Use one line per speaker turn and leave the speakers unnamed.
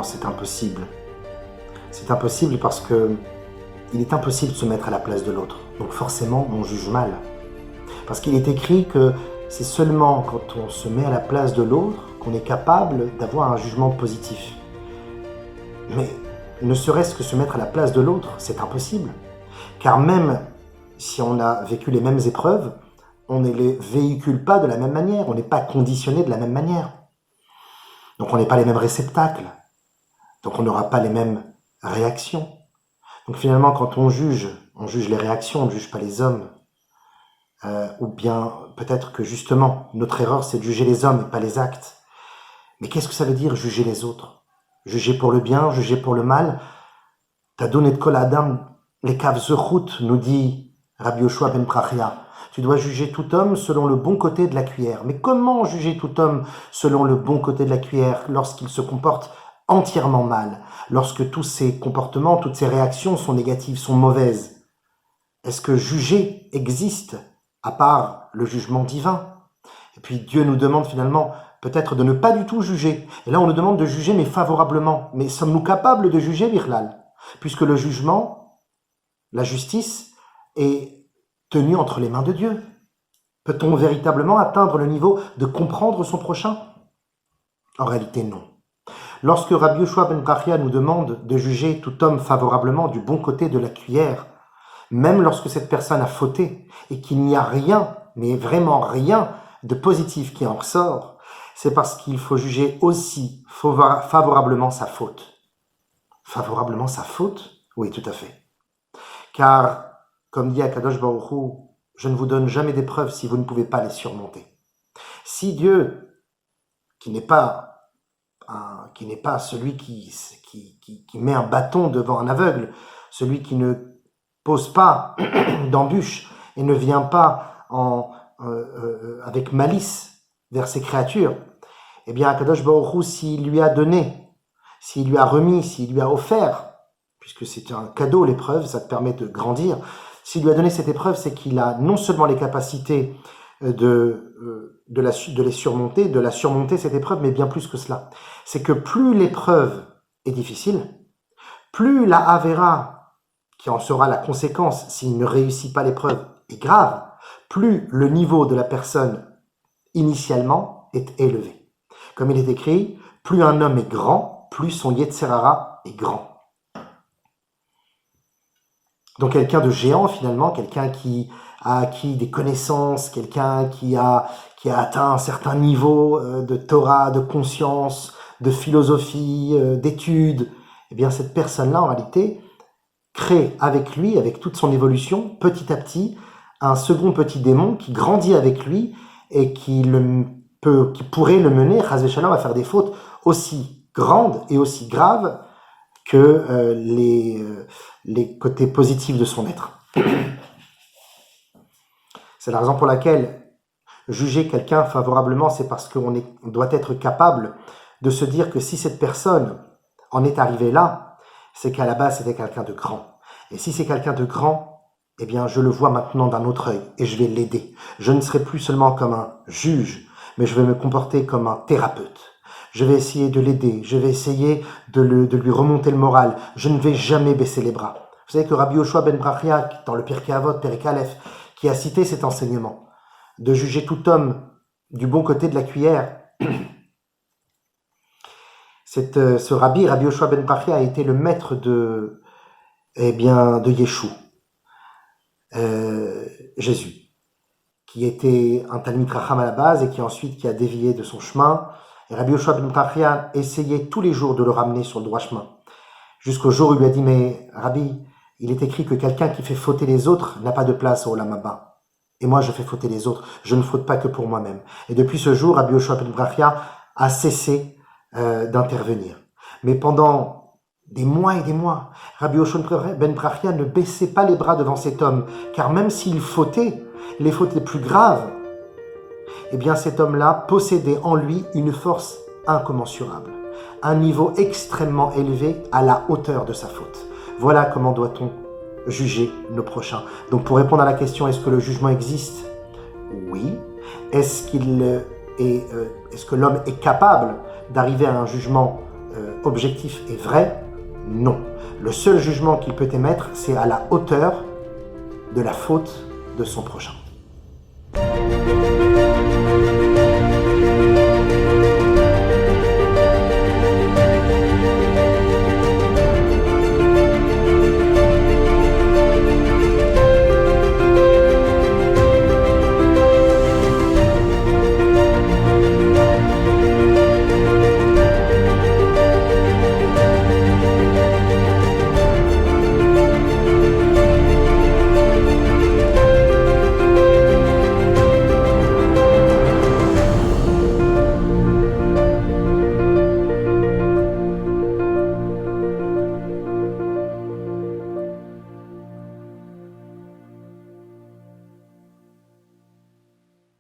Non, c'est impossible. C'est impossible parce que il est impossible de se mettre à la place de l'autre. Donc forcément, on juge mal. Parce qu'il est écrit que c'est seulement quand on se met à la place de l'autre qu'on est capable d'avoir un jugement positif. Mais ne serait-ce que se mettre à la place de l'autre, c'est impossible. Car même si on a vécu les mêmes épreuves, on ne les véhicule pas de la même manière, on n'est pas conditionné de la même manière. Donc on n'est pas les mêmes réceptacles, donc on n'aura pas les mêmes réactions. Donc finalement, quand on juge les réactions, on ne juge pas les hommes. Ou bien peut-être que justement, notre erreur, c'est de juger les hommes et pas les actes. Mais qu'est-ce que ça veut dire juger les autres? Juger pour le bien, juger pour le mal? Tadon et kol adam les kav zechut, nous dit Rabbi Yoshua ben Prachia. Tu dois juger tout homme selon le bon côté de la cuillère. Mais comment juger tout homme selon le bon côté de la cuillère lorsqu'il se comporte entièrement mal, lorsque tous ses comportements, toutes ses réactions sont négatives, sont mauvaises? Est-ce que juger existe à part le jugement divin? Et puis Dieu nous demande finalement peut-être de ne pas du tout juger. Et là on nous demande de juger mais favorablement. Mais sommes-nous capables de juger, Birlal? Puisque le jugement, la justice, est tenue entre les mains de Dieu. Peut-on véritablement atteindre le niveau de comprendre son prochain? En réalité, non. Lorsque Rabbi Yoshua ben Prachia nous demande de juger tout homme favorablement du bon côté de la cuillère, même lorsque cette personne a fauté et qu'il n'y a rien, mais vraiment rien de positif qui en ressort, c'est parce qu'il faut juger aussi favorablement sa faute. Favorablement sa faute? Oui, tout à fait. Car, comme dit Akadosh Baruch Hu, je ne vous donne jamais d'épreuves si vous ne pouvez pas les surmonter. Si Dieu, qui n'est pas celui qui met un bâton devant un aveugle, celui qui ne pose pas d'embûche et ne vient pas avec malice vers ses créatures, eh bien Akadosh Baruch Hu, s'il lui a donné, s'il lui a remis, s'il lui a offert, puisque c'est un cadeau l'épreuve, ça te permet de grandir, s'il lui a donné cette épreuve, c'est qu'il a non seulement les capacités de les surmonter, de la surmonter cette épreuve, mais bien plus que cela. C'est que plus l'épreuve est difficile, plus la Avera, qui en sera la conséquence s'il ne réussit pas l'épreuve, est grave, plus le niveau de la personne initialement est élevé. Comme il est écrit, plus un homme est grand, plus son Yetzer Hara est grand. Donc quelqu'un de géant finalement, quelqu'un qui a acquis des connaissances, quelqu'un qui a atteint un certain niveau de Torah, de conscience, de philosophie, d'études, eh bien cette personne-là en réalité crée avec lui, avec toute son évolution, petit à petit, un second petit démon qui grandit avec lui et qui pourrait le mener, chas v'shalom, à faire des fautes aussi grandes et aussi graves que les côtés positifs de son être. C'est la raison pour laquelle juger quelqu'un favorablement, c'est parce qu'on doit être capable de se dire que si cette personne en est arrivée là, c'est qu'à la base c'était quelqu'un de grand. Et si c'est quelqu'un de grand, eh bien je le vois maintenant d'un autre œil et je vais l'aider. Je ne serai plus seulement comme un juge, mais je vais me comporter comme un thérapeute. Je vais essayer de l'aider, je vais essayer de lui remonter le moral. Je ne vais jamais baisser les bras. Vous savez que Rabbi Yoshua ben Prachia, dans le Pirkei Avot, Perek Aleph, qui a cité cet enseignement, de juger tout homme du bon côté de la cuillère, ce Rabbi Yoshua ben Prachia, a été le maître de Yeshua, Jésus, qui était un Talmid Chacham à la base et qui a dévié de son chemin. Et Rabbi Yoshua ben Prachia essayait tous les jours de le ramener sur le droit chemin. Jusqu'au jour où il lui a dit, mais Rabbi, il est écrit que quelqu'un qui fait fauter les autres n'a pas de place au Olam Haba. Et moi, je fais fauter les autres. Je ne faute pas que pour moi-même. Et depuis ce jour, Rabbi Yoshua ben Prachia a cessé d'intervenir. Mais pendant des mois et des mois, Rabbi Yoshua ben Prachia ne baissait pas les bras devant cet homme, car même s'il fautait, les fautes les plus graves, eh bien cet homme-là possédait en lui une force incommensurable, un niveau extrêmement élevé à la hauteur de sa faute. Voilà comment doit-on juger nos prochains. Donc pour répondre à la question, est-ce que le jugement existe? Oui. Est-ce que l'homme est capable d'arriver à un jugement objectif et vrai? Non. Le seul jugement qu'il peut émettre, c'est à la hauteur de la faute de son prochain.